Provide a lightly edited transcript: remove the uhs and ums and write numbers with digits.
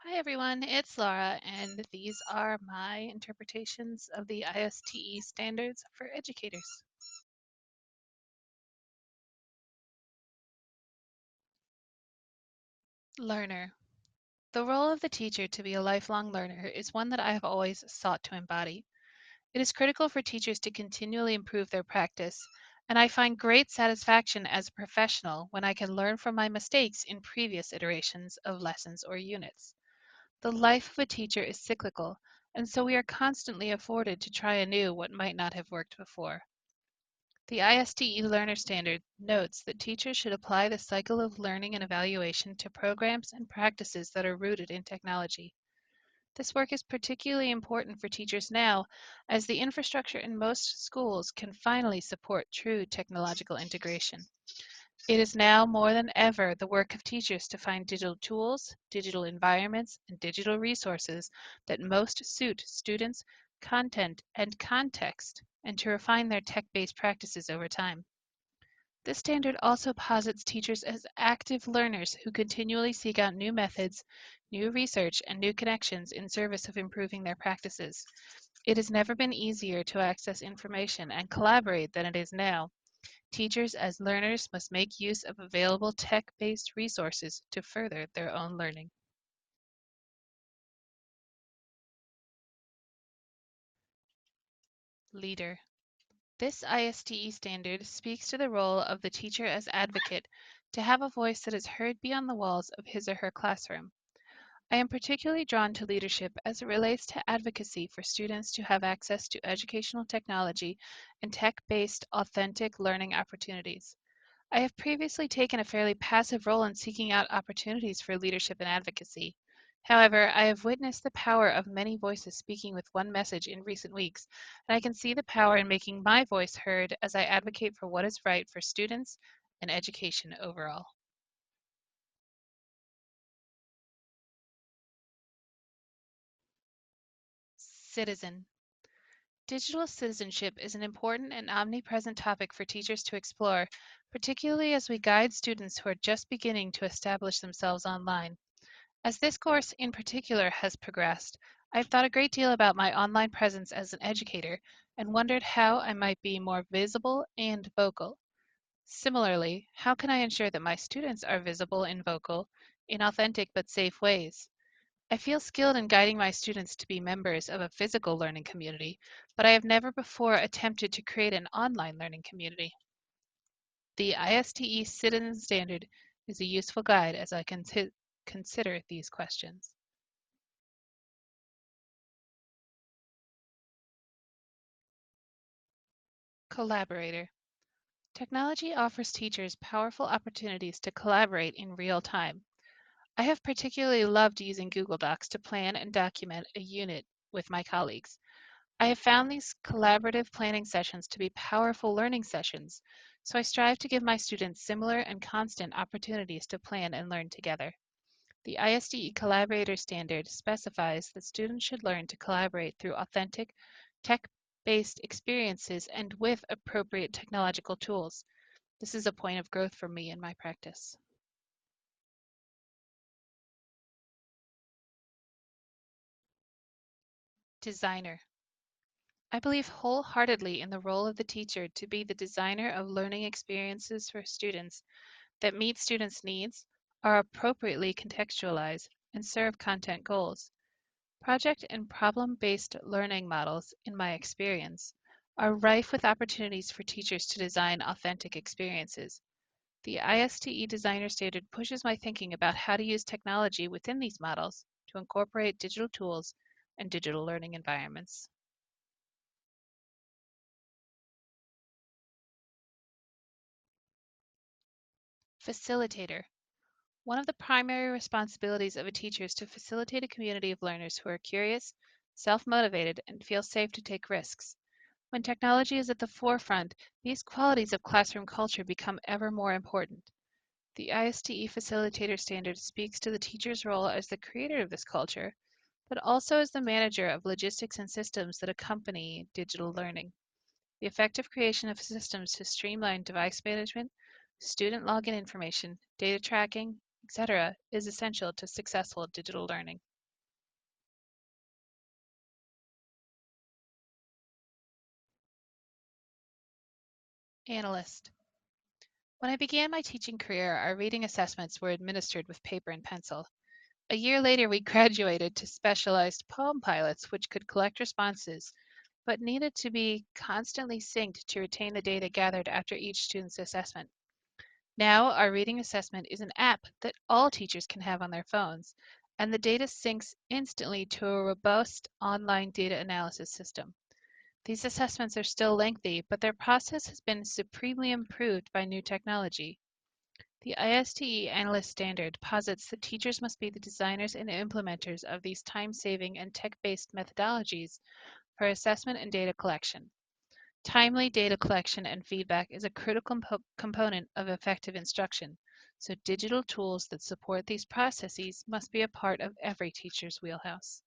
Hi everyone, it's Laura, and these are my interpretations of the ISTE standards for educators. Learner. The role of the teacher to be a lifelong learner is one that I have always sought to embody. It is critical for teachers to continually improve their practice, and I find great satisfaction as a professional when I can learn from my mistakes in previous iterations of lessons or units. The life of a teacher is cyclical, and so we are constantly afforded to try anew what might not have worked before. The ISTE Learner Standard notes that teachers should apply the cycle of learning and evaluation to programs and practices that are rooted in technology. This work is particularly important for teachers now, as the infrastructure in most schools can finally support true technological integration. It is now more than ever the work of teachers to find digital tools, digital environments, and digital resources that most suit students' content and context, and to refine their tech-based practices over time. This standard also posits teachers as active learners who continually seek out new methods, new research, and new connections in service of improving their practices. It has never been easier to access information and collaborate than it is now. Teachers as learners must make use of available tech-based resources to further their own learning. Leader. This ISTE standard speaks to the role of the teacher as advocate to have a voice that is heard beyond the walls of his or her classroom. I am particularly drawn to leadership as it relates to advocacy for students to have access to educational technology and tech-based authentic learning opportunities. I have previously taken a fairly passive role in seeking out opportunities for leadership and advocacy. However, I have witnessed the power of many voices speaking with one message in recent weeks, and I can see the power in making my voice heard as I advocate for what is right for students and education overall. Citizen. Digital citizenship is an important and omnipresent topic for teachers to explore, particularly as we guide students who are just beginning to establish themselves online. As this course in particular has progressed, I've thought a great deal about my online presence as an educator and wondered how I might be more visible and vocal. Similarly, how can I ensure that my students are visible and vocal in authentic but safe ways? I feel skilled in guiding my students to be members of a physical learning community, but I have never before attempted to create an online learning community. The ISTE Citizen Standard is a useful guide as I consider these questions. Collaborator. Technology offers teachers powerful opportunities to collaborate in real time. I have particularly loved using Google Docs to plan and document a unit with my colleagues. I have found these collaborative planning sessions to be powerful learning sessions, so I strive to give my students similar and constant opportunities to plan and learn together. The ISDE Collaborator Standard specifies that students should learn to collaborate through authentic, tech-based experiences and with appropriate technological tools. This is a point of growth for me in my practice. Designer. I believe wholeheartedly in the role of the teacher to be the designer of learning experiences for students that meet students' needs, are appropriately contextualized, and serve content goals. Project and problem-based learning models, in my experience, are rife with opportunities for teachers to design authentic experiences. The ISTE Designer Standard pushes my thinking about how to use technology within these models to incorporate digital tools and digital learning environments. Facilitator. One of the primary responsibilities of a teacher is to facilitate a community of learners who are curious, self-motivated, and feel safe to take risks. When technology is at the forefront, these qualities of classroom culture become ever more important. The ISTE Facilitator Standard speaks to the teacher's role as the creator of this culture, but also as the manager of logistics and systems that accompany digital learning. The effective creation of systems to streamline device management, student login information, data tracking, etc., is essential to successful digital learning. Analyst. When I began my teaching career, our reading assessments were administered with paper and pencil. A year later, we graduated to specialized Palm Pilots, which could collect responses, but needed to be constantly synced to retain the data gathered after each student's assessment. Now, our reading assessment is an app that all teachers can have on their phones, and the data syncs instantly to a robust online data analysis system. These assessments are still lengthy, but their process has been supremely improved by new technology. The ISTE Analyst Standard posits that teachers must be the designers and implementers of these time-saving and tech-based methodologies for assessment and data collection. Timely data collection and feedback is a critical component of effective instruction, so digital tools that support these processes must be a part of every teacher's wheelhouse.